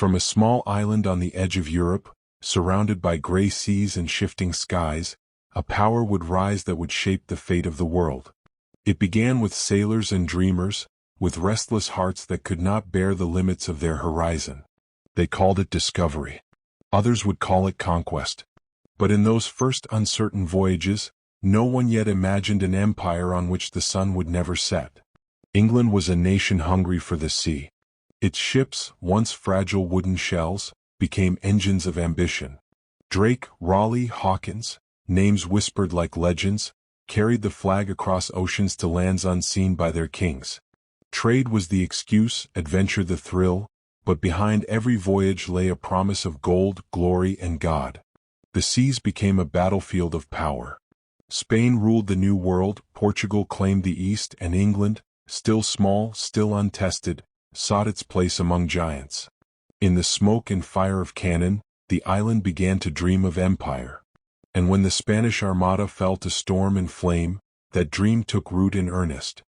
From a small island on the edge of Europe, surrounded by gray seas and shifting skies, a power would rise that would shape the fate of the world. It began with sailors and dreamers, with restless hearts that could not bear the limits of their horizon. They called it discovery. Others would call it conquest. But in those first uncertain voyages, no one yet imagined an empire on which the sun would never set. England was a nation hungry for the sea. Its ships, once fragile wooden shells, became engines of ambition. Drake, Raleigh, Hawkins, names whispered like legends, carried the flag across oceans to lands unseen by their kings. Trade was the excuse, adventure the thrill, but behind every voyage lay a promise of gold, glory, and God. The seas became a battlefield of power. Spain ruled the New World, Portugal claimed the East, and England, still small, still untested, sought its place among giants. In the smoke and fire of cannon, the island began to dream of empire. And when the Spanish Armada fell to storm and flame, that dream took root in earnest.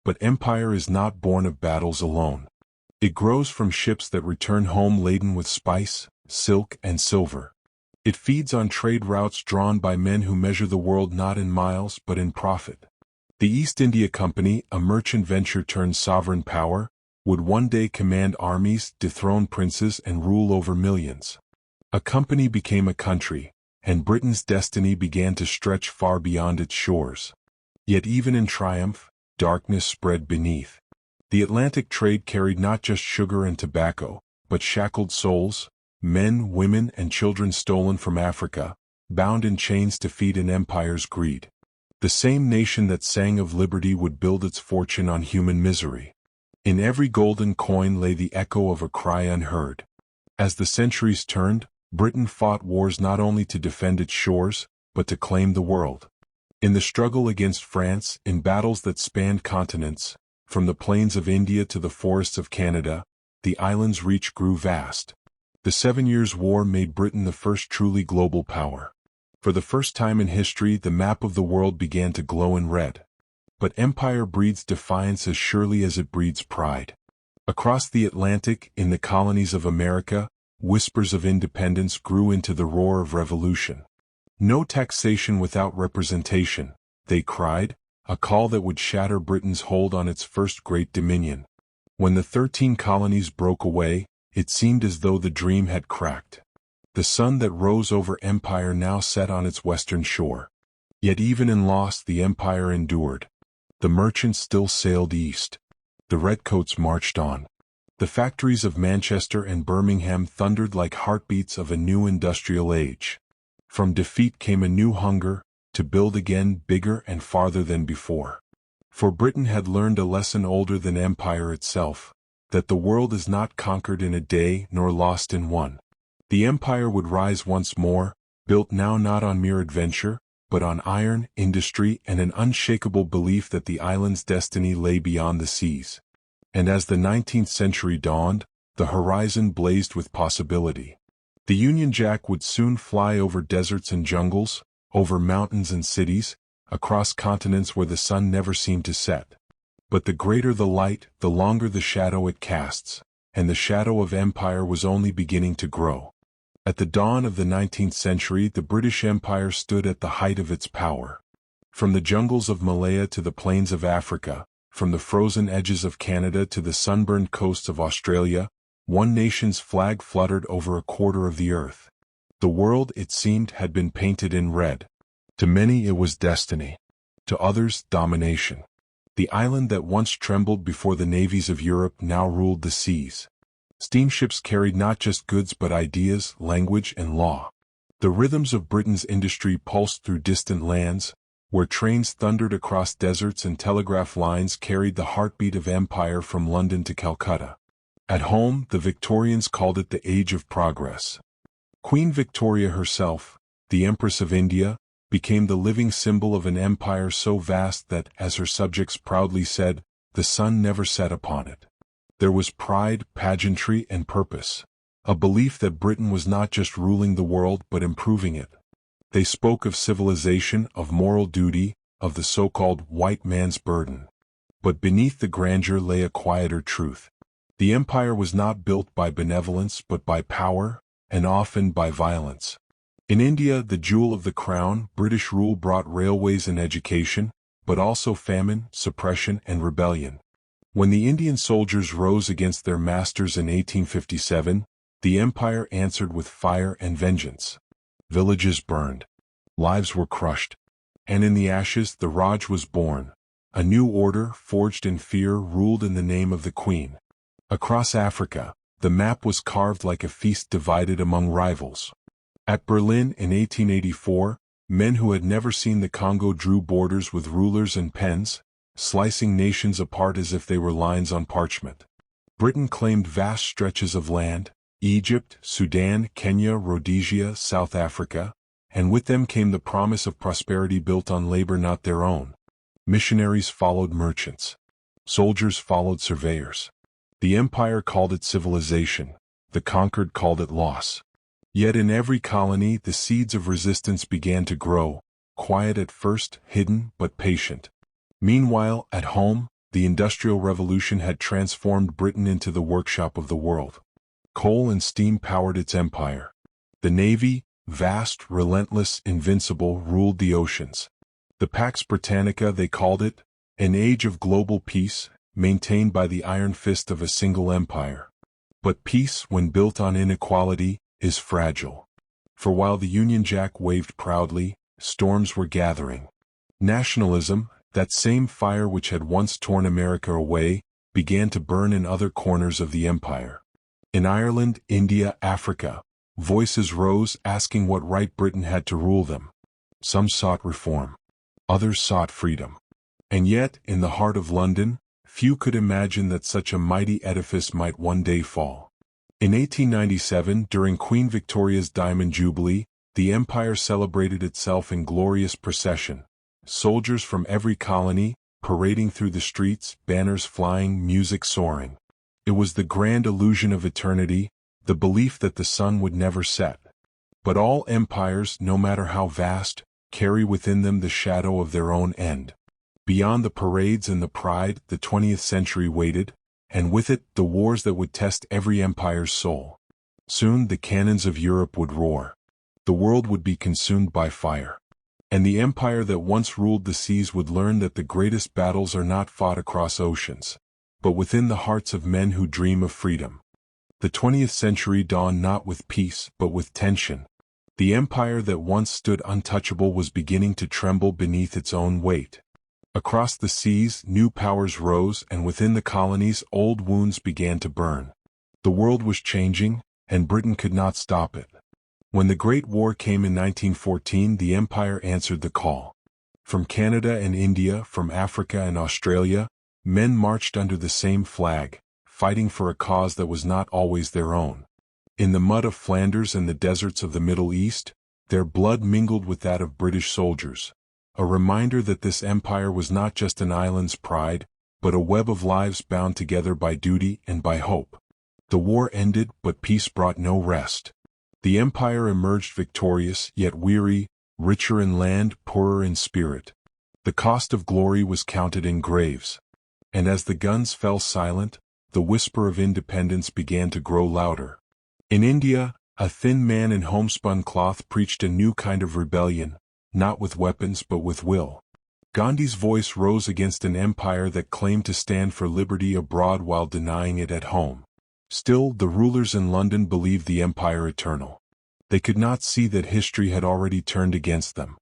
But empire is not born of battles alone. It grows from ships that return home laden with spice, silk, and silver. It feeds on trade routes drawn by men who measure the world not in miles but in profit. The East India Company, a merchant venture turned sovereign power, would one day command armies, dethrone princes, and rule over millions. A company became a country, and Britain's destiny began to stretch far beyond its shores. Yet even in triumph, darkness spread beneath. The Atlantic trade carried not just sugar and tobacco, but shackled souls, men, women, and children stolen from Africa, bound in chains to feed an empire's greed. The same nation that sang of liberty would build its fortune on human misery. In every golden coin lay the echo of a cry unheard. As the centuries turned, Britain fought wars not only to defend its shores, but to claim the world. In the struggle against France, in battles that spanned continents, from the plains of India to the forests of Canada, the island's reach grew vast. The 7 Years' War made Britain the first truly global power. For the first time in history, the map of the world began to glow in red. But empire breeds defiance as surely as it breeds pride. Across the Atlantic, in the colonies of America, whispers of independence grew into the roar of revolution. No taxation without representation, they cried, a call that would shatter Britain's hold on its first great dominion. When the 13 colonies broke away, it seemed as though the dream had cracked. The sun that rose over empire now set on its western shore. Yet even in loss the empire endured. The merchants still sailed east. The redcoats marched on. The factories of Manchester and Birmingham thundered like heartbeats of a new industrial age. From defeat came a new hunger, to build again bigger and farther than before. For Britain had learned a lesson older than empire itself, that the world is not conquered in a day nor lost in one. The empire would rise once more, built now not on mere adventure, but on iron, industry, and an unshakable belief that the island's destiny lay beyond the seas. And as the 19th century dawned, the horizon blazed with possibility. The Union Jack would soon fly over deserts and jungles, over mountains and cities, across continents where the sun never seemed to set. But the greater the light, the longer the shadow it casts, and the shadow of empire was only beginning to grow. At the dawn of the 19th century, the British Empire stood at the height of its power. From the jungles of Malaya to the plains of Africa, from the frozen edges of Canada to the sunburned coasts of Australia, one nation's flag fluttered over a quarter of the earth. The world, it seemed, had been painted in red. To many it was destiny. To others, domination. The island that once trembled before the navies of Europe now ruled the seas. Steamships carried not just goods but ideas, language, and law. The rhythms of Britain's industry pulsed through distant lands, where trains thundered across deserts and telegraph lines carried the heartbeat of empire from London to Calcutta. At home, the Victorians called it the Age of Progress. Queen Victoria herself, the Empress of India, became the living symbol of an empire so vast that, as her subjects proudly said, the sun never set upon it. There was pride, pageantry, and purpose, a belief that Britain was not just ruling the world but improving it. They spoke of civilization, of moral duty, of the so-called white man's burden. But beneath the grandeur lay a quieter truth. The empire was not built by benevolence but by power, and often by violence. In India, the jewel of the crown, British rule brought railways and education, but also famine, suppression, and rebellion. When the Indian soldiers rose against their masters in 1857, the empire answered with fire and vengeance. Villages burned. Lives were crushed. And in the ashes the Raj was born. A new order, forged in fear, ruled in the name of the Queen. Across Africa, the map was carved like a feast divided among rivals. At Berlin in 1884, men who had never seen the Congo drew borders with rulers and pens, slicing nations apart as if they were lines on parchment. Britain claimed vast stretches of land: Egypt, Sudan, Kenya, Rhodesia, South Africa, and with them came the promise of prosperity built on labor not their own. Missionaries followed merchants. Soldiers followed surveyors. The empire called it civilization, the conquered called it loss. Yet in every colony the seeds of resistance began to grow, quiet at first, hidden but patient. Meanwhile, at home, the Industrial Revolution had transformed Britain into the workshop of the world. Coal and steam powered its empire. The navy, vast, relentless, invincible, ruled the oceans. The Pax Britannica, they called it, an age of global peace, maintained by the iron fist of a single empire. But peace, when built on inequality, is fragile. For while the Union Jack waved proudly, storms were gathering. Nationalism, that same fire which had once torn America away, began to burn in other corners of the empire. In Ireland, India, Africa, voices rose asking what right Britain had to rule them. Some sought reform. Others sought freedom. And yet, in the heart of London, few could imagine that such a mighty edifice might one day fall. In 1897, during Queen Victoria's Diamond Jubilee, the empire celebrated itself in glorious procession. Soldiers from every colony, parading through the streets, banners flying, music soaring. It was the grand illusion of eternity, the belief that the sun would never set. But all empires, no matter how vast, carry within them the shadow of their own end. Beyond the parades and the pride, the 20th century waited, and with it, the wars that would test every empire's soul. Soon the cannons of Europe would roar. The world would be consumed by fire. And the empire that once ruled the seas would learn that the greatest battles are not fought across oceans, but within the hearts of men who dream of freedom. The 20th century dawned not with peace, but with tension. The empire that once stood untouchable was beginning to tremble beneath its own weight. Across the seas, new powers rose, and within the colonies, old wounds began to burn. The world was changing, and Britain could not stop it. When the Great War came in 1914, the empire answered the call. From Canada and India, from Africa and Australia, men marched under the same flag, fighting for a cause that was not always their own. In the mud of Flanders and the deserts of the Middle East, their blood mingled with that of British soldiers. A reminder that this empire was not just an island's pride, but a web of lives bound together by duty and by hope. The war ended, but peace brought no rest. The empire emerged victorious, yet weary, richer in land, poorer in spirit. The cost of glory was counted in graves. And as the guns fell silent, the whisper of independence began to grow louder. In India, a thin man in homespun cloth preached a new kind of rebellion, not with weapons but with will. Gandhi's voice rose against an empire that claimed to stand for liberty abroad while denying it at home. Still, the rulers in London believed the empire eternal. They could not see that history had already turned against them.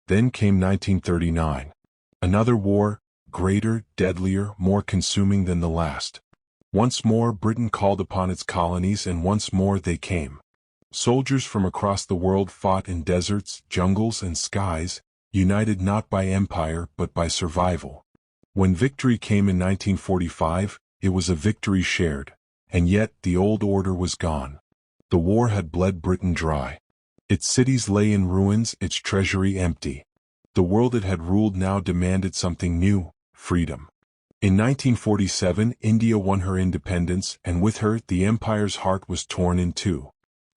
Then came 1939. Another war, greater, deadlier, more consuming than the last. Once more Britain called upon its colonies, and once more they came. Soldiers from across the world fought in deserts, jungles, and skies, united not by empire but by survival. When victory came in 1945, it was a victory shared, and yet the old order was gone. The war had bled Britain dry. Its cities lay in ruins, its treasury empty. The world it had ruled now demanded something new: freedom. In 1947, India won her independence, and with her, the empire's heart was torn in two.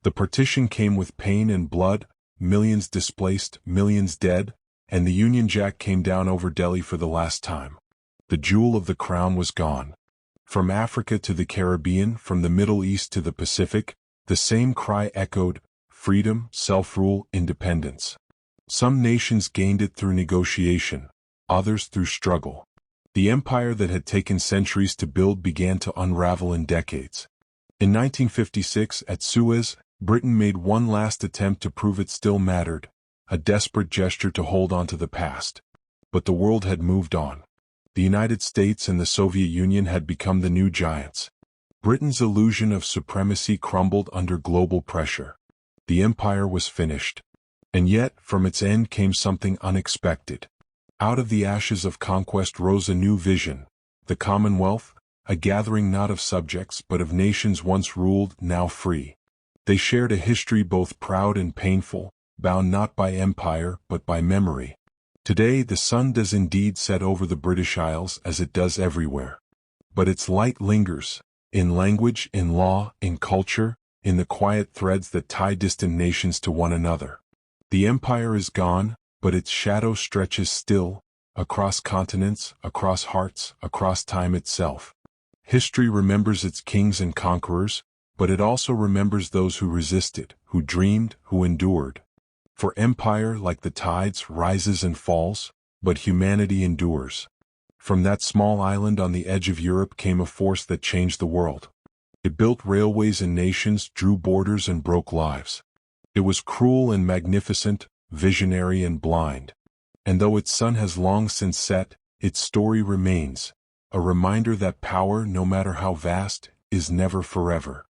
The partition came with pain and blood, millions displaced, millions dead, and the Union Jack came down over Delhi for the last time. The jewel of the crown was gone. From Africa to the Caribbean, from the Middle East to the Pacific, the same cry echoed: freedom, self-rule, independence. Some nations gained it through negotiation, others through struggle. The empire that had taken centuries to build began to unravel in decades. In 1956, at Suez, Britain made one last attempt to prove it still mattered, a desperate gesture to hold on to the past. But the world had moved on. The United States and the Soviet Union had become the new giants. Britain's illusion of supremacy crumbled under global pressure. The empire was finished. And yet, from its end came something unexpected. Out of the ashes of conquest rose a new vision: the Commonwealth, a gathering not of subjects but of nations once ruled, now free. They shared a history both proud and painful, bound not by empire but by memory. Today the sun does indeed set over the British Isles as it does everywhere. But its light lingers, in language, in law, in culture, in the quiet threads that tie distant nations to one another. The empire is gone, but its shadow stretches still, across continents, across hearts, across time itself. History remembers its kings and conquerors, but it also remembers those who resisted, who dreamed, who endured. For empire, like the tides, rises and falls, but humanity endures. From that small island on the edge of Europe came a force that changed the world. It built railways and nations, drew borders and broke lives. It was cruel and magnificent, visionary and blind. And though its sun has long since set, its story remains, a reminder that power, no matter how vast, is never forever.